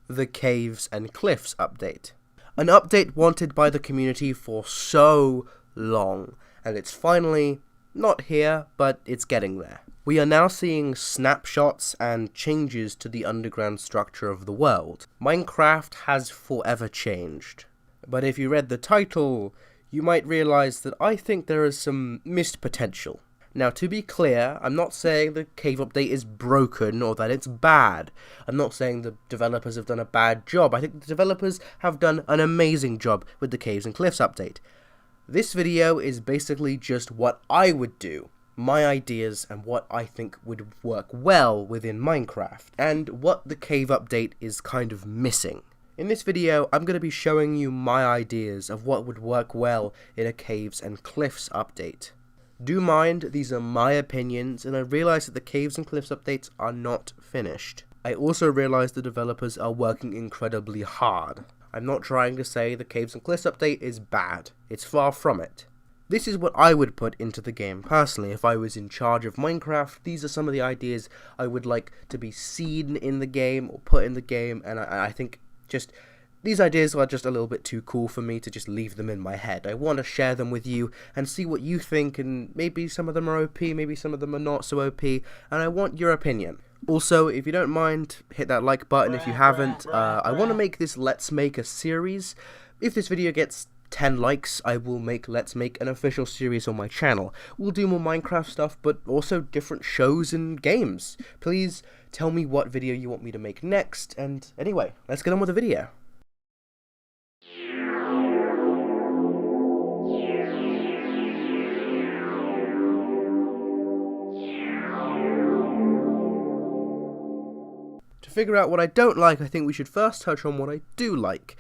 the Caves and Cliffs update. An update wanted by the community for so long, and it's finally not here, but it's getting there. We are now seeing snapshots and changes to the underground structure of the world. Minecraft has forever changed. But if you read the title, you might realize that I think there is some missed potential. Now, to be clear, I'm not saying the cave update is broken or that it's bad. I'm not saying the developers have done a bad job. I think the developers have done an amazing job with the Caves and Cliffs update. This video is basically just what I would do, my ideas and what I think would work well within Minecraft, and what the cave update is kind of missing. In this video, I'm going to be showing you my ideas of what would work well in a Caves and Cliffs update. Do mind, these are my opinions, and I realize that the Caves and Cliffs updates are not finished. I also realize the developers are working incredibly hard. I'm not trying to say the Caves and Cliffs update is bad. It's far from it. This is what I would put into the game personally if I was in charge of Minecraft. These are some of the ideas I would like to be seen in the game or put in the game, and I think just these ideas are just a little bit too cool for me to just leave them in my head. I want to share them with you and see what you think, and maybe some of them are OP, maybe some of them are not so OP, and I want your opinion. Also, if you don't mind, hit that like button if you haven't. I want to make this Let's Make a series. If this video gets 10 likes, I will make Let's Make an official series on my channel. We'll do more Minecraft stuff, but also different shows and games. Please tell me what video you want me to make next, and anyway, let's get on with the video. To figure out what I don't like, I think we should first touch on what I do like.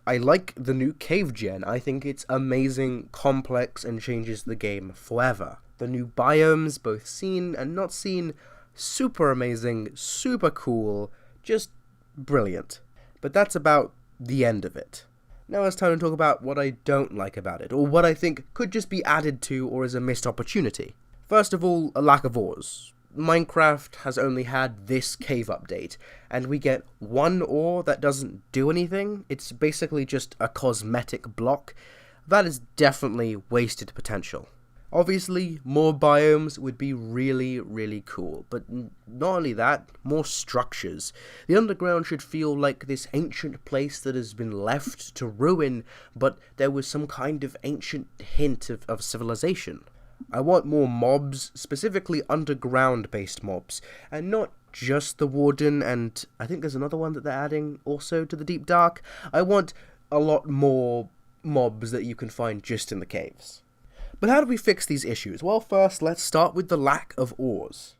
I like the new cave gen. I think it's amazing, complex, and changes the game forever. The new biomes, both seen and not seen, super amazing, super cool, just brilliant. But that's about the end of it. Now it's time to talk about what I don't like about it, or what I think could just be added to or is a missed opportunity. First of all, a lack of ores. Minecraft has only had this cave update, and we get one ore that doesn't do anything. It's basically just a cosmetic block. That is definitely wasted potential. Obviously, more biomes would be really, really cool, but not only that, more structures. The underground should feel like this ancient place that has been left to ruin, but there was some kind of ancient hint of civilization. I want more mobs, specifically underground-based mobs, and not just the Warden, and I think there's another one that they're adding also to the Deep Dark. I want a lot more mobs that you can find just in the caves. But how do we fix these issues? Well, first, let's start with the lack of ores.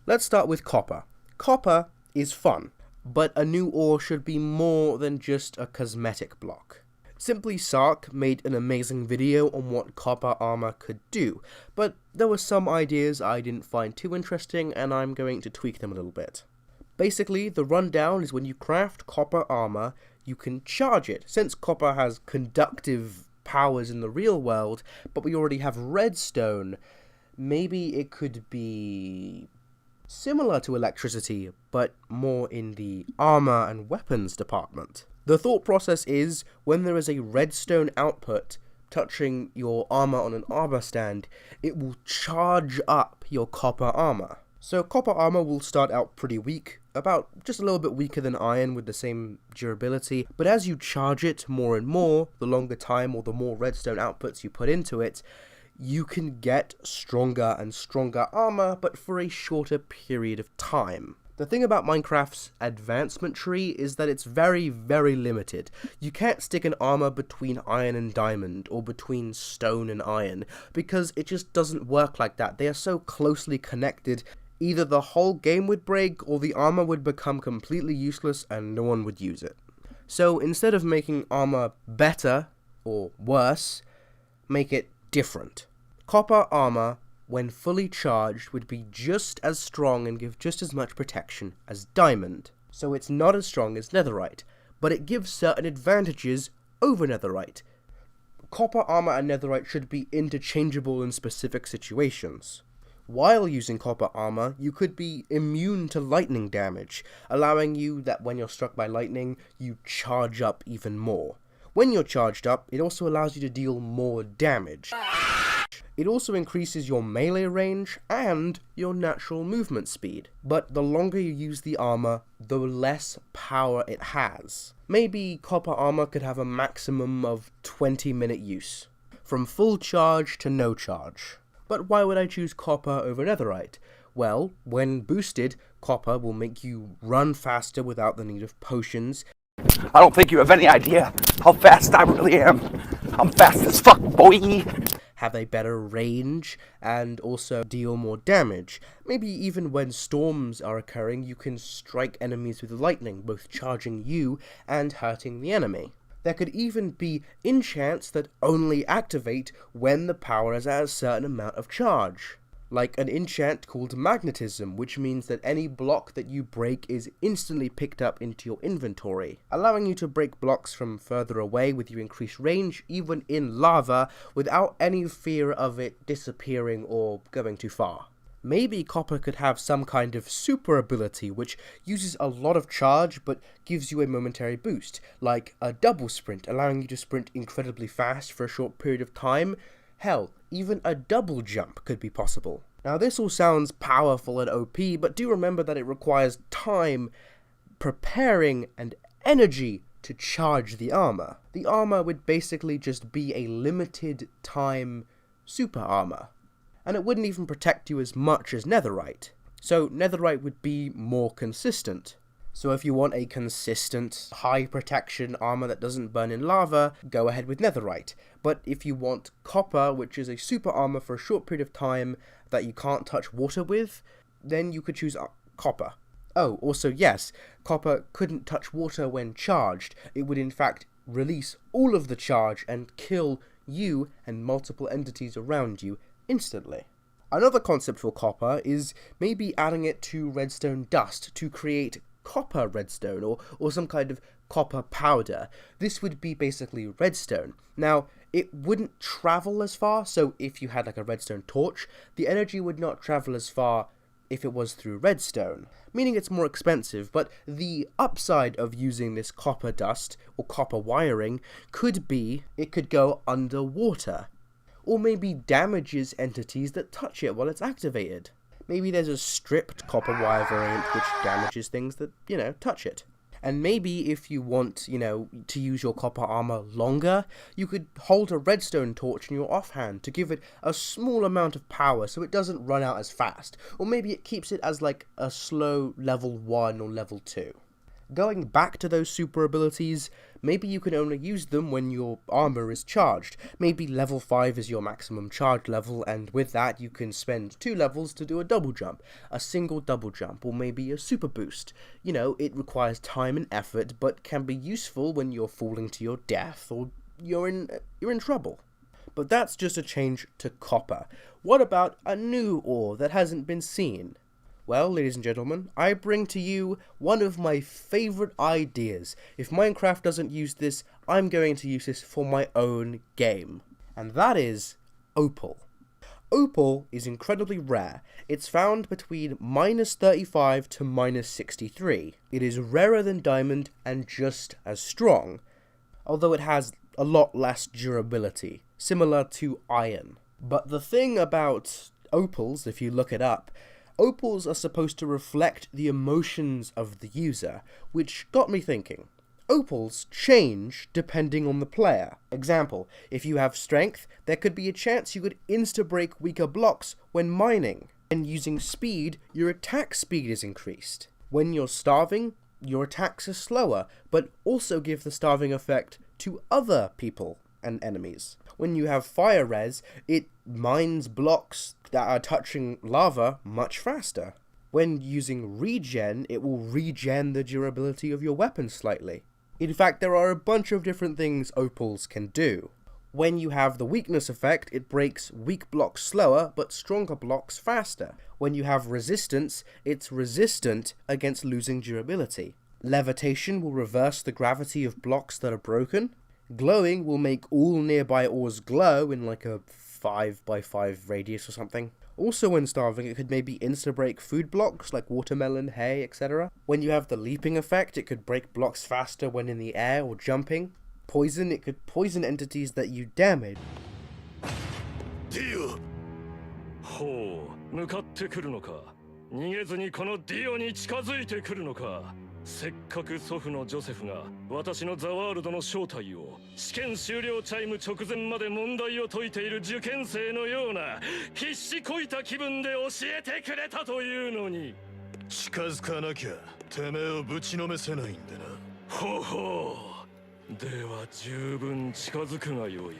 Let's start with copper. Copper is fun, but a new ore should be more than just a cosmetic block. Simply Sark made an amazing video on what copper armor could do, but there were some ideas I didn't find too interesting, and I'm going to tweak them a little bit. Basically, the rundown is when you craft copper armor, you can charge it. Since copper has conductive powers in the real world, but we already have redstone, maybe it could be similar to electricity, but more in the armor and weapons department. The thought process is, when there is a redstone output touching your armor on an armor stand, it will charge up your copper armor. So copper armor will start out pretty weak, about just a little bit weaker than iron with the same durability, but as you charge it more and more, the longer time or the more redstone outputs you put into it, you can get stronger and stronger armor, but for a shorter period of time. The thing about Minecraft's advancement tree is that it's very, very limited. You can't stick an armor between iron and diamond, or between stone and iron, because it just doesn't work like that. They are so closely connected, either the whole game would break, or the armor would become completely useless and no one would use it. So instead of making armor better, or worse, make it different. Copper armor, when fully charged, would be just as strong and give just as much protection as diamond. So it's not as strong as netherite, but it gives certain advantages over netherite. Copper armor and netherite should be interchangeable in specific situations. While using copper armor, you could be immune to lightning damage, allowing you that when you're struck by lightning, you charge up even more. When you're charged up, it also allows you to deal more damage. It also increases your melee range and your natural movement speed. But the longer you use the armor, the less power it has. Maybe copper armor could have a maximum of 20-minute use, from full charge to no charge. But why would I choose copper over netherite? Well, when boosted, copper will make you run faster without the need of potions. I don't think you have any idea how fast I really am. I'm fast as fuck, boy! Have a better range, and also deal more damage. Maybe even when storms are occurring, you can strike enemies with lightning, both charging you and hurting the enemy. There could even be enchants that only activate when the power is at a certain amount of charge. Like an enchant called magnetism, which means that any block that you break is instantly picked up into your inventory, allowing you to break blocks from further away with your increased range, even in lava, without any fear of it disappearing or going too far. Maybe copper could have some kind of super ability which uses a lot of charge but gives you a momentary boost, like a double sprint, allowing you to sprint incredibly fast for a short period of time. Hell, even a double jump could be possible. Now this all sounds powerful and OP, but do remember that it requires time, preparing, and energy to charge the armor. The armor would basically just be a limited time super armor, and it wouldn't even protect you as much as netherite. So netherite would be more consistent. So if you want a consistent, high protection armor that doesn't burn in lava, go ahead with netherite. But if you want copper, which is a super armor for a short period of time that you can't touch water with, then you could choose copper. Oh, also yes, copper couldn't touch water when charged. It would in fact release all of the charge and kill you and multiple entities around you instantly. Another concept for copper is maybe adding it to redstone dust to create copper redstone or some kind of copper powder. This would be basically redstone. Now, it wouldn't travel as far, so if you had like a redstone torch, the energy would not travel as far if it was through redstone, meaning it's more expensive, but the upside of using this copper dust or copper wiring could be it could go underwater, or maybe damages entities that touch it while it's activated. Maybe there's a stripped copper wire variant which damages things that, touch it. And maybe if you want, to use your copper armor longer, you could hold a redstone torch in your offhand to give it a small amount of power so it doesn't run out as fast. Or maybe it keeps it as like a slow level 1 or level 2. Going back to those super abilities, maybe you can only use them when your armor is charged. Maybe level 5 is your maximum charge level, and with that you can spend 2 levels to do a double jump, a single double jump, or maybe a super boost. It requires time and effort, but can be useful when you're falling to your death or you're in trouble. But that's just a change to copper. What about a new ore that hasn't been seen? Well, ladies and gentlemen, I bring to you one of my favorite ideas. If Minecraft doesn't use this, I'm going to use this for my own game. And that is Opal. Opal is incredibly rare. It's found between -35 to -63. It is rarer than diamond and just as strong, although it has a lot less durability, similar to iron. But the thing about opals, if you look it up, opals are supposed to reflect the emotions of the user, which got me thinking. Opals change depending on the player. Example, if you have strength, there could be a chance you could insta-break weaker blocks when mining. And using speed, your attack speed is increased. When you're starving, your attacks are slower, but also give the starving effect to other people and enemies. When you have fire res, it mines blocks that are touching lava much faster. When using regen, it will regen the durability of your weapon slightly. In fact, there are a bunch of different things opals can do. When you have the weakness effect, it breaks weak blocks slower, but stronger blocks faster. When you have resistance, it's resistant against losing durability. Levitation will reverse the gravity of blocks that are broken. Glowing will make all nearby ores glow in like a 5x5 radius or something. Also when starving, it could maybe insta-break food blocks like watermelon, hay, etc. When you have the leaping effect, it could break blocks faster when in the air or jumping. Poison, it could poison entities that you damage. ディオほう向かってくるのか逃げずにこのディオに近づいてくるのかせっかく祖父のジョセフが私のザワールドの正体を試験終了チャイム直前まで問題を解いている受験生のような必死こいた気分で教えてくれたというのに近づかなきゃてめえをぶちのめせないんでなほうほうでは十分近づくがよい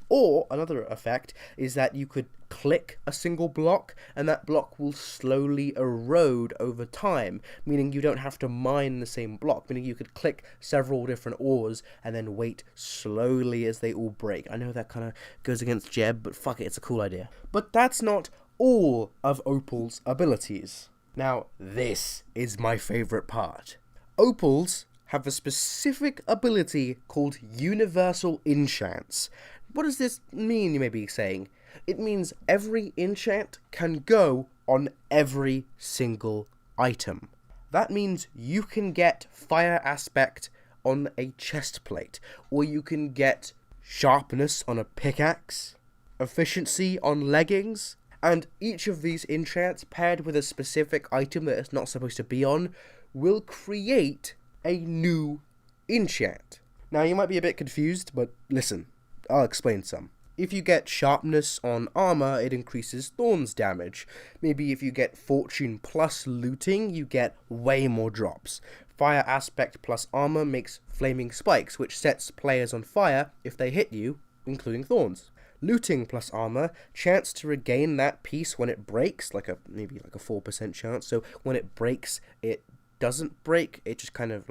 Or another effect is that you could click a single block and that block will slowly erode over time, meaning you don't have to mine the same block, meaning you could click several different ores and then wait slowly as they all break. I know that kind of goes against Jeb, but fuck it, it's a cool idea. But that's not all of Opal's abilities. Now, this is my favorite part. Opals have a specific ability called Universal Enchants. What does this mean, you may be saying? It means every enchant can go on every single item. That means you can get Fire Aspect on a chest plate, or you can get Sharpness on a pickaxe, Efficiency on leggings, and each of these enchants paired with a specific item that it's not supposed to be on will create a new enchant. Now you might be a bit confused, but listen. I'll explain some. If you get Sharpness on armor, it increases Thorns damage. Maybe if you get Fortune plus looting, you get way more drops. Fire Aspect plus armor makes Flaming Spikes, which sets players on fire if they hit you, including Thorns. Looting plus armor, chance to regain that piece when it breaks, maybe a 4% chance. So when it breaks, it doesn't break, it just kind of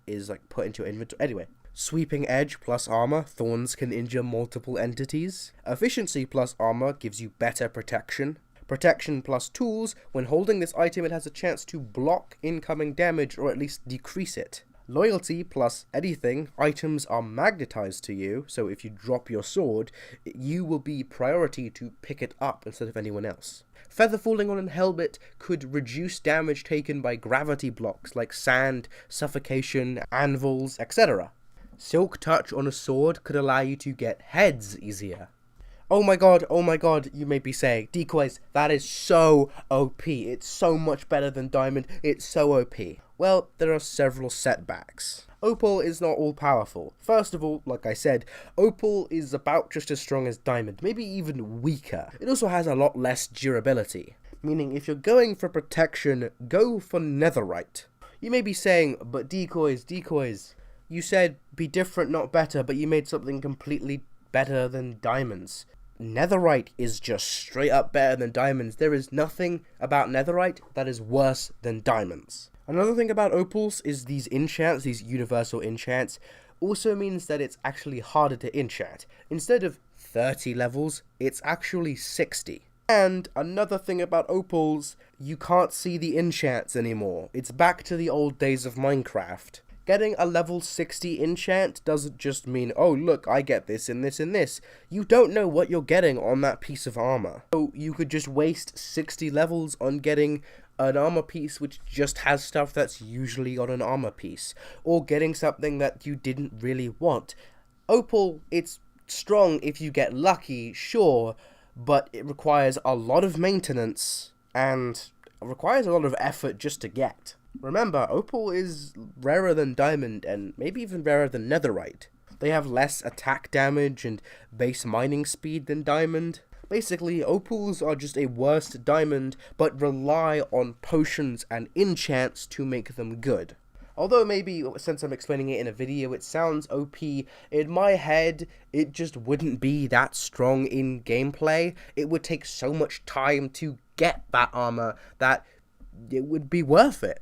is put into your inventory. Anyway. Sweeping Edge plus armor, Thorns can injure multiple entities. Efficiency plus armor gives you better protection. Protection plus tools, when holding this item it has a chance to block incoming damage or at least decrease it. Loyalty plus anything, items are magnetized to you, so if you drop your sword, you will be priority to pick it up instead of anyone else. Feather falling on a helmet could reduce damage taken by gravity blocks like sand, suffocation, anvils, etc. Silk Touch on a sword could allow you to get heads easier. Oh my god, you may be saying, DecoyZ, that is so OP, it's so much better than Diamond, it's so OP. Well, there are several setbacks. Opal is not all powerful. First of all, like I said, Opal is about just as strong as Diamond, maybe even weaker. It also has a lot less durability, meaning if you're going for protection, go for Netherite. You may be saying, but DecoyZ, you said be different, not better, but you made something completely better than diamonds. Netherite is just straight up better than diamonds. There is nothing about Netherite that is worse than diamonds. Another thing about opals is these enchants, these universal enchants, also means that it's actually harder to enchant. Instead of 30 levels, it's actually 60. And another thing about opals, you can't see the enchants anymore. It's back to the old days of Minecraft. Getting a level 60 enchant doesn't just mean, oh look, I get this and this and this. You don't know what you're getting on that piece of armor. So you could just waste 60 levels on getting an armor piece which just has stuff that's usually on an armor piece. Or getting something that you didn't really want. Opal, it's strong if you get lucky, sure, but it requires a lot of maintenance and requires a lot of effort just to get. Remember, Opal is rarer than Diamond, and maybe even rarer than Netherite. They have less attack damage and base mining speed than Diamond. Basically, Opals are just a worse Diamond, but rely on potions and enchants to make them good. Although maybe, since I'm explaining it in a video, it sounds OP, in my head, it just wouldn't be that strong in gameplay. It would take so much time to get that armor that it would be worth it.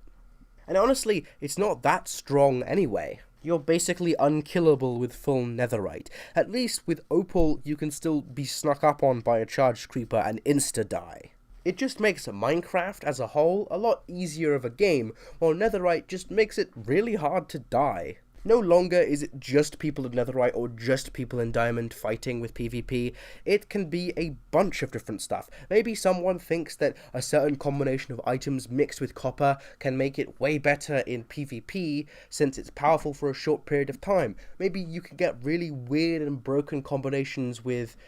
And honestly, it's not that strong anyway. You're basically unkillable with full Netherite. At least with Opal, you can still be snuck up on by a charged creeper and insta-die. It just makes Minecraft as a whole a lot easier of a game, while Netherite just makes it really hard to die. No longer is it just people in Netherite or just people in Diamond fighting with PvP. It can be a bunch of different stuff. Maybe someone thinks that a certain combination of items mixed with copper can make it way better in PvP since it's powerful for a short period of time. Maybe you can get really weird and broken combinations with,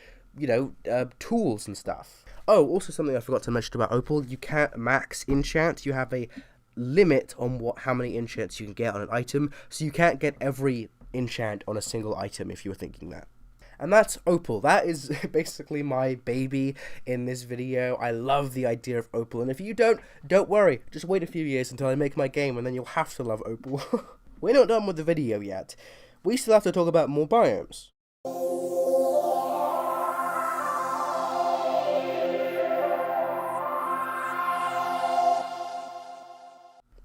tools and stuff. Oh, also something I forgot to mention about Opal, you can't max enchant. You have a limit on how many enchants you can get on an item, so you can't get every enchant on a single item if you were thinking that. And that's Opal. That is basically my baby in this video. I love the idea of Opal, and if you don't worry. Just wait a few years until I make my game, and then you'll have to love Opal. We're not done with the video yet. We still have to talk about more biomes.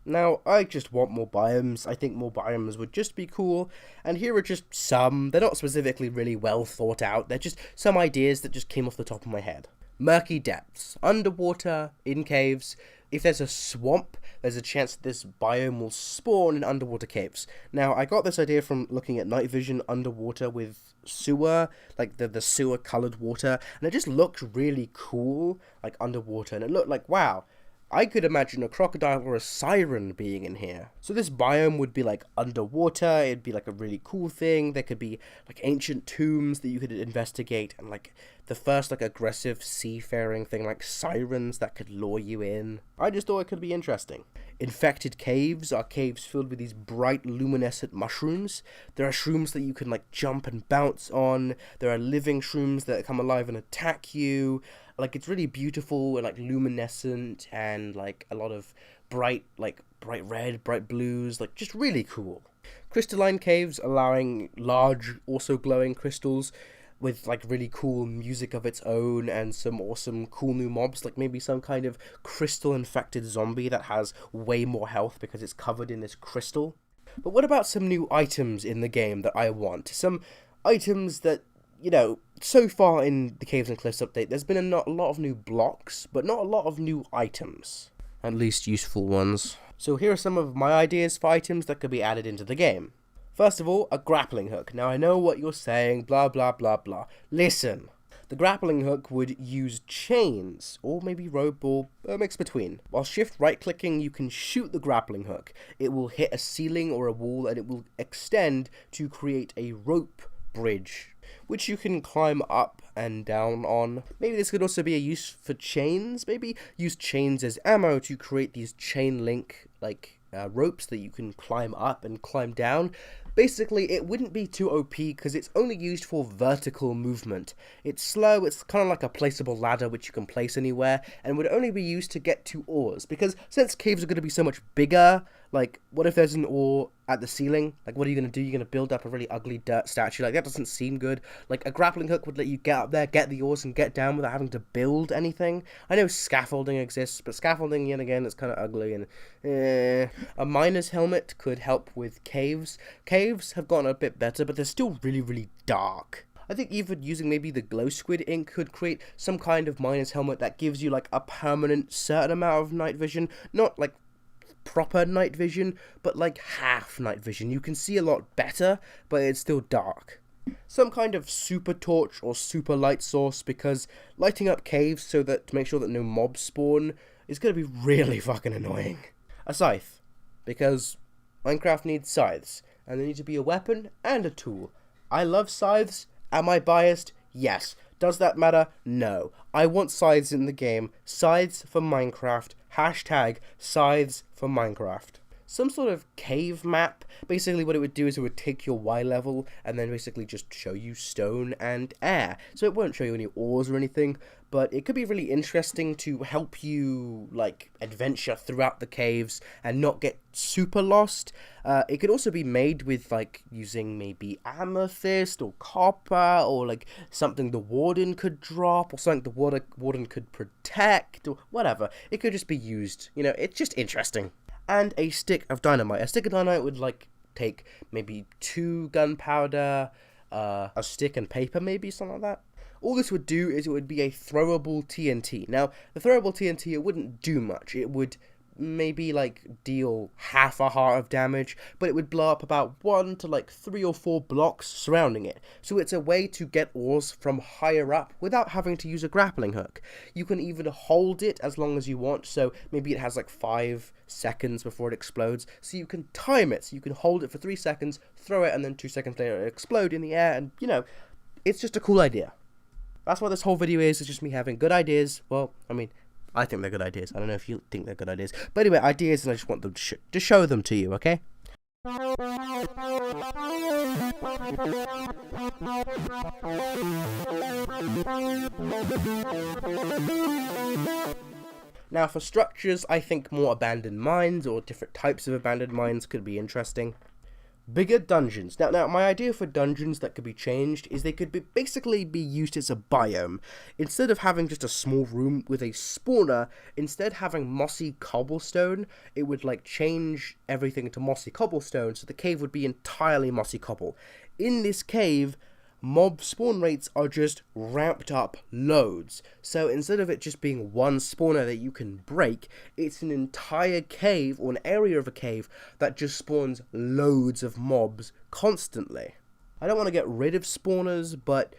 Now, I just want more biomes. I think more biomes would just be cool, and here are just some. They're not specifically really well thought out, they're just some ideas that just came off the top of my head. Murky depths, underwater, in caves. If there's a swamp, there's a chance that this biome will spawn in underwater caves. Now, I got this idea from looking at night vision underwater with sewer, like the sewer colored water, and it just looked really cool, like underwater, and it looked like, wow, I could imagine a crocodile or a siren being in here. So this biome would be like underwater, it'd be like a really cool thing. There could be like ancient tombs that you could investigate, and like the first like aggressive seafaring thing like sirens that could lure you in. I just thought it could be interesting. Infected caves are caves filled with these bright luminescent mushrooms. There are shrooms that you can like jump and bounce on. There are living shrooms that come alive and attack you. Like, it's really beautiful and like luminescent and like a lot of bright red, bright blues, like just really cool. Crystalline caves allowing large, also glowing crystals with like really cool music of its own and some awesome cool new mobs, like maybe some kind of crystal infected zombie that has way more health because it's covered in this crystal. But what about some new items in the game that I want? Some items that, so far in the Caves and Cliffs update, there's been a lot of new blocks, but not a lot of new items. At least useful ones. So here are some of my ideas for items that could be added into the game. First of all, a grappling hook. Now I know what you're saying, blah blah blah blah. Listen. The grappling hook would use chains, or maybe rope, or a mix between. While shift right-clicking, you can shoot the grappling hook. It will hit a ceiling or a wall, and it will extend to create a rope bridge, which you can climb up and down on. Maybe this could also be a use for chains. Maybe use chains as ammo to create these chain link ropes that you can climb up and climb down. Basically, it wouldn't be too OP because it's only used for vertical movement. It's slow, it's kind of like a placeable ladder which you can place anywhere, and would only be used to get to ores. Because since caves are going to be so much bigger, like, what if there's an ore at the ceiling? Like, what are you going to do? You're going to build up a really ugly dirt statue? Like, that doesn't seem good. Like, a grappling hook would let you get up there, get the ores, and get down without having to build anything. I know scaffolding exists, but scaffolding, yet again, is kind of ugly, and a miner's helmet could help with caves. Caves have gotten a bit better, but they're still really, really dark. I think even using maybe the glow squid ink could create some kind of miner's helmet that gives you, like, a permanent certain amount of night vision. Not, like, proper night vision, but like half night vision. You can see a lot better, but it's still dark. Some kind of super torch or super light source, because lighting up caves so that to make sure that no mobs spawn is going to be really fucking annoying. A scythe, because Minecraft needs scythes, and they need to be a weapon and a tool. I love scythes. Am I biased? Yes. Does that matter? No. I want scythes in the game. Scythes for Minecraft. Hashtag scythes for Minecraft. Some sort of cave map. Basically what it would do is it would take your Y level and then basically just show you stone and air. So it won't show you any ores or anything, but it could be really interesting to help you, like, adventure throughout the caves and not get super lost. It could also be made with, like, using maybe amethyst or copper, or, like, something the warden could drop, or something the warden could protect, or whatever. It could just be used. It's just interesting. And a stick of dynamite. A stick of dynamite would, like, take maybe 2 gunpowder, a stick and paper, maybe, something like that. All this would do is it would be a throwable TNT. Now, the throwable TNT, it wouldn't do much. It would maybe like deal half a heart of damage, but it would blow up about 1 to like 3 or 4 blocks surrounding it. So it's a way to get ores from higher up without having to use a grappling hook. You can even hold it as long as you want, so maybe it has like 5 seconds before it explodes, so you can time it, so you can hold it for 3 seconds, throw it, and then 2 seconds later it explode in the air, and you know, it's just a cool idea. That's what this whole video is. It's just me having good ideas. Well, I mean, I think they're good ideas. I don't know if you think they're good ideas. But anyway, ideas, and I just want them to show them to you, okay? Now, for structures, I think more abandoned mines or different types of abandoned mines could be interesting. Bigger dungeons. Now, my idea for dungeons that could be changed is they could basically be used as a biome. Instead of having just a small room with a spawner, instead having mossy cobblestone, it would like change everything to mossy cobblestone, so the cave would be entirely mossy cobble. In this cave, mob spawn rates are just ramped up loads. So instead of it just being one spawner that you can break, it's an entire cave or an area of a cave that just spawns loads of mobs constantly. I don't want to get rid of spawners, but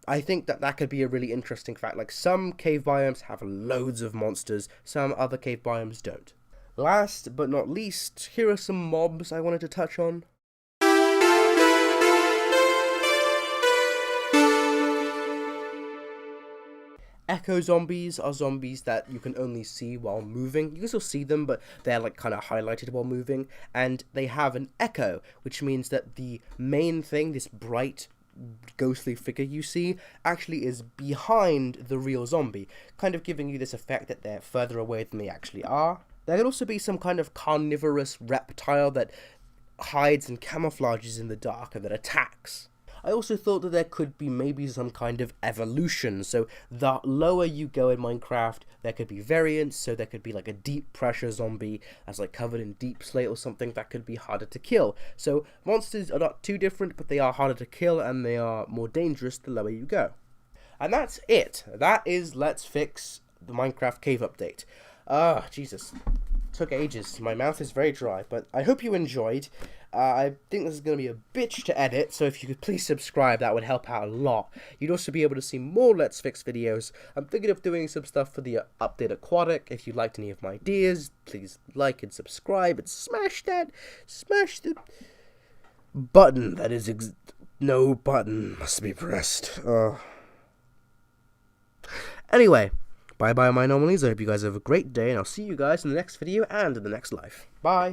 I think that could be a really interesting fact. Like, some cave biomes have loads of monsters, some other cave biomes don't. Last but not least, here are some mobs I wanted to touch on. Echo zombies are zombies that you can only see while moving. You can still see them, but they're like kind of highlighted while moving, and they have an echo, which means that the main thing, this bright ghostly figure you see, actually is behind the real zombie, kind of giving you this effect that they're further away than they actually are. There could also be some kind of carnivorous reptile that hides and camouflages in the dark and that attacks. I also thought that there could be maybe some kind of evolution, so the lower you go in Minecraft, there could be variants, so there could be like a deep pressure zombie that's like covered in deep slate or something that could be harder to kill. So monsters are not too different, but they are harder to kill and they are more dangerous the lower you go. And that's it. That is Let's Fix the Minecraft Cave Update. Jesus. Took ages. My mouth is very dry, but I hope you enjoyed. I think this is going to be a bitch to edit, so if you could please subscribe, that would help out a lot. You'd also be able to see more Let's Fix videos. I'm thinking of doing some stuff for the Update Aquatic. If you liked any of my ideas, please like and subscribe and smash the button that is no button must be pressed. Anyway, bye bye my normalies. I hope you guys have a great day, and I'll see you guys in the next video and in the next life. Bye.